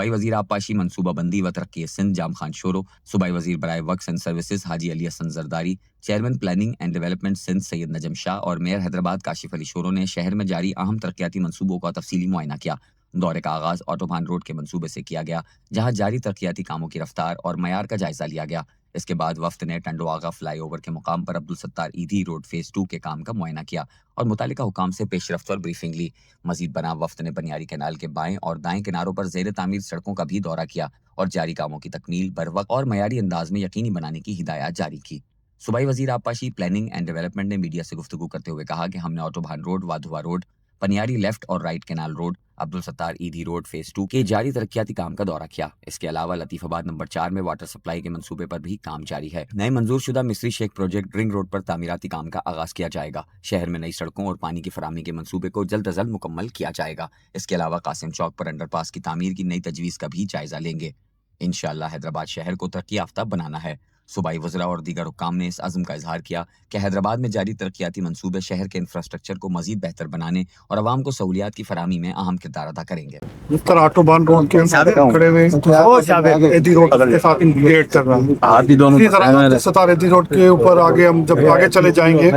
صوبائی وزیر آبپاشی منصوبہ بندی و ترقی سندھ جام خان شورو، صوبائی وزیر برائے works and services Haji Ali Hasan Zardari, chairman planning and development Sindh Syed Najam Shah اور میئر حیدرآباد کاشف علی شورو نے شہر میں جاری اہم ترقیاتی منصوبوں کا تفصیلی معائنہ کیا۔ دورے کا آغاز آٹوبان روڈ کے منصوبے سے کیا گیا، جہاں جاری ترقیاتی کاموں کی رفتار اور معیار کا جائزہ لیا گیا۔ اس کے بعد وفد نے ٹنڈو آغا فلائی اوور کے مقام پر عبدالستار ایدھی روڈ فیز 2 کے کام کا معائنہ کیا اور متعلقہ حکام سے پیش رفت اور بریفنگ لی۔ مزید برآں وفد نے بنیاری کینال کے بائیں اور دائیں کناروں پر زیر تعمیر سڑکوں کا بھی دورہ کیا اور جاری کاموں کی تکمیل بروقت اور معیاری انداز میں یقینی بنانے کی ہدایات جاری کی۔ صوبائی وزیر آبپاشی پلاننگ اینڈ ڈیولپمنٹ نے میڈیا سے گفتگو کرتے ہوئے کہا کہ ہم نے آٹوبان روڈ، وادھوا روڈ، پنیاری لیفٹ اور right canal road, Abdul Sattar Edhi road phase 2 کے جاری ترقیاتی کام کا دورہ کیا۔ اس کے علاوہ لطیف آباد نمبر 4 میں واٹر سپلائی کے منصوبے پر بھی کام جاری ہے۔ نئے منظور شدہ مصری شیخ پروجیکٹ رنگ روڈ پر تعمیراتی کام کا آغاز کیا جائے گا۔ شہر میں نئی سڑکوں اور پانی کی فراہمی کے منصوبے کو جلد از جلد مکمل کیا جائے گا۔ اس کے علاوہ قاسم چوک پر انڈر پاس کی تعمیر کی نئی تجویز کا بھی جائزہ لیں گے۔ انشاءاللہ حیدرآباد شہر کو ترقی یافتہ بنانا ہے۔ صوبائی وزراء اور دیگر حکام نے اس عزم کا اظہار کیا کہ حیدرآباد میں جاری ترقیاتی منصوبے شہر کے انفراسٹرکچر کو مزید بہتر بنانے اور عوام کو سہولیات کی فراہمی میں اہم کردار ادا کریں گے۔ جس طرح آٹوبان روڈ کے کھڑے ہوئے ایدھی روڈ کے ساتھ انٹیگریٹ کر رہا ہوں، اسی طرح ستار ایدھی روڈ کے اوپر آگے ہم جب آگے چلے جائیں گے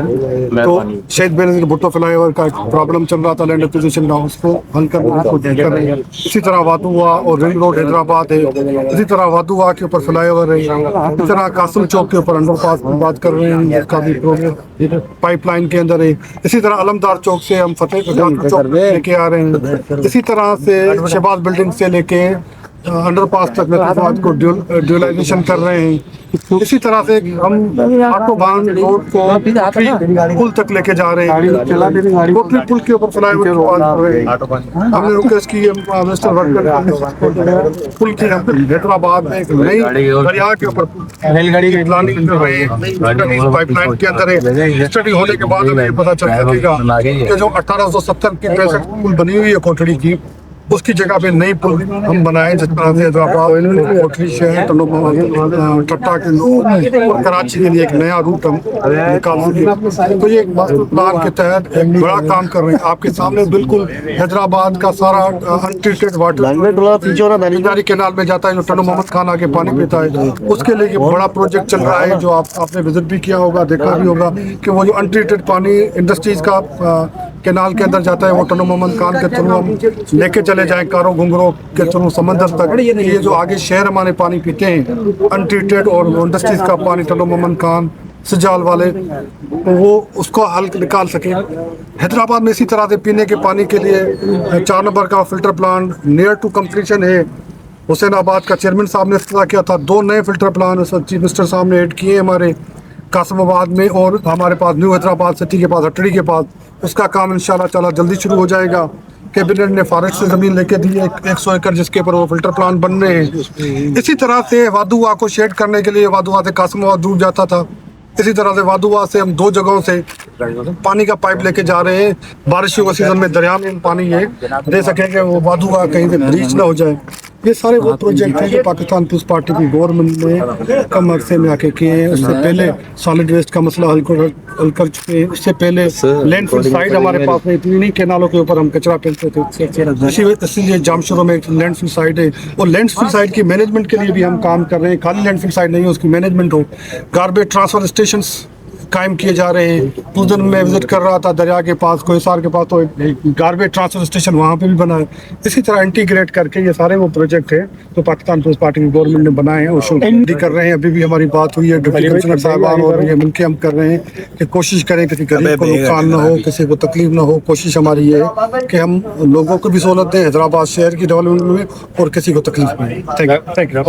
تو شہید بینظیر بھٹو فلائی اوور کا پرابلم چل رہا تھا لینڈ ایکوزیشن کا، اس کو حل کرنے کی کوشش کر رہے ہیں۔ اسی طرح وادھوا اور رنگ روڈ حیدرآباد ہے، اسی طرح وادھوا کے اوپر فلائی اوور ہے، اسی طرح قاسم چوک کے اوپر انڈر پاس کی بات کر رہے ہیں، اس کا بھی پروگرام پائپ لائن کے اندر ہے۔ اسی طرح علمدار چوک سے ہم فتح چوک لے کے آ رہے ہیں، اسی طرح سے شہباز بلڈنگ سے لے کے انڈر پاس تک لطیفات کو ڈیولائزیشن کر رہے ہیں۔ اسی طرح سے ہم آٹوبان روڈ کو پل تک لے کے جا رہے ہیں، کوٹلی پل کے اوپر فلائی اوور کی بات کر رہے ہیں۔ ہم نے ریکویسٹ کی منسٹر ورکر پل کی حیدرآباد میں ایک نئی دریا کے اوپر پلاننگ کر رہے ہیں، پائپ لائن کے اندر ہے۔ اسٹڈی ہونے کے بعد ہمیں پتہ چل سکے گا کہ جو 1870 کی 65 پل بنی ہوئی ہے کوٹڑی کی، اس کی جگہ پہ نئی پل ہم بنائیں، جس طرح سے حیدرآباد کوٹلی شہر ٹٹا کے اور کراچی کے لیے ایک نیا روٹ ہم نکال سکیں۔ تو یہ ایک ماسٹر پلان کے تحت ایک بڑا کام کر رہے ہیں۔ آپ کے سامنے بالکل حیدرآباد کا سارا انٹریٹڈ واٹر بنیاری کینال میں جاتا ہے، جو ٹنڈو محمد خان آ کے پانی پیتا ہے، اس کے لیے یہ بڑا پروجیکٹ چل رہا ہے، جو آپ نے وزٹ بھی کیا ہوگا، دیکھا بھی ہوگا کہ وہ جو انٹریٹڈ پانی انڈسٹریز کا کینال کے اندر جاتا ہے، وہ ٹنڈو محمد خان کے تھرو ہم لے کے چلے جائیں، کاروں گھنگروں کے تھرو سمندر تک۔ یہ جو آگے شہر ہمارے پانی پیتے ہیں انٹریٹڈ اور انڈسٹریز کا پانی ٹنڈو محمد خان سجال والے، وہ اس کو حل نکال سکیں۔ حیدرآباد میں اسی طرح سے پینے کے پانی کے لیے 4 نمبر کا filter plant near to completion ہے۔ حسین آباد کا چیئرمین صاحب نے افتتاح کیا تھا، 2 نئے فلٹر پلانٹ چیف منسٹر صاحب نے ایڈ کیے ہیں ہمارے قاسم آباد میں، اور ہمارے پاس نیو حیدرآباد سٹی کے پاس ہٹڑی کے پاس، اس کا کام انشاءاللہ تعالیٰ جلدی شروع ہو جائے گا۔ کیبنٹ نے فارسٹ سے زمین لے کے دی 100 ایکڑ، جس کے اوپر وہ فلٹر پلانٹ بن رہے ہیں۔ اسی طرح سے وادھوا کو شیڈ کرنے کے لیے وادھوا سے قاسم آباد دور جاتا تھا، اسی طرح سے وادھوا سے ہم 2 جگہوں سے پانی کا پائپ لے کے جا رہے ہیں۔ بارشوں کے سیزن میں دریا میں پانی یہ دے سکیں کہ وہ وادھوا کہیں سے بریچ نہ ہو جائے۔ یہ سارے وہ پروجیکٹ ہیں جو پاکستان پیپلز پارٹی کی گورنمنٹ نے کم عرصے میں آ کے کیے ہیں۔ اس سے پہلے سالڈ ویسٹ کا مسئلہ حل کر چکے ہیں، اس سے پہلے لینڈ فل سائٹ ہمارے پاس میں اتنی نہیں کینالوں کے اوپر ہم کچرا پھینکتے تھے، اسی لیے جام شروع میں لینڈ فل سائٹ ہے، اور لینڈ فل سائٹ کی مینجمنٹ کے لیے بھی ہم کام کر رہے ہیں۔ خالی لینڈ فل سائٹ نہیں ہے، اس کی مینجمنٹ ہو، گاربیج ٹرانسفر اسٹیشنز قائم کیے جا رہے ہیں۔ اس دن میں وزٹ کر رہا تھا دریا کے پاس، کوہسار کے پاس، تو گاربیج ٹرانسفر اسٹیشن وہاں پہ بھی بنا ہے۔ اسی طرح انٹیگریٹ کر کے یہ سارے وہ پروجیکٹ ہیں جو پاکستان پیپلز پارٹی کی گورنمنٹ نے بنائے ہیں، اس کو کر رہے ہیں۔ ابھی بھی ہماری بات ہوئی ہے ڈپٹی کمشنر صاحبان اور یہ مل کے ہم کر رہے ہیں کہ کوشش کریں کسی غریب کو نقصان نہ ہو، کسی کو تکلیف نہ ہو۔ کوشش ہماری یہ ہے کہ ہم لوگوں کو بھی سہولت دیں حیدرآباد شہر کی ڈیولپمنٹ میں، اور کسی کو تکلیف نہ ہو۔ Thank you.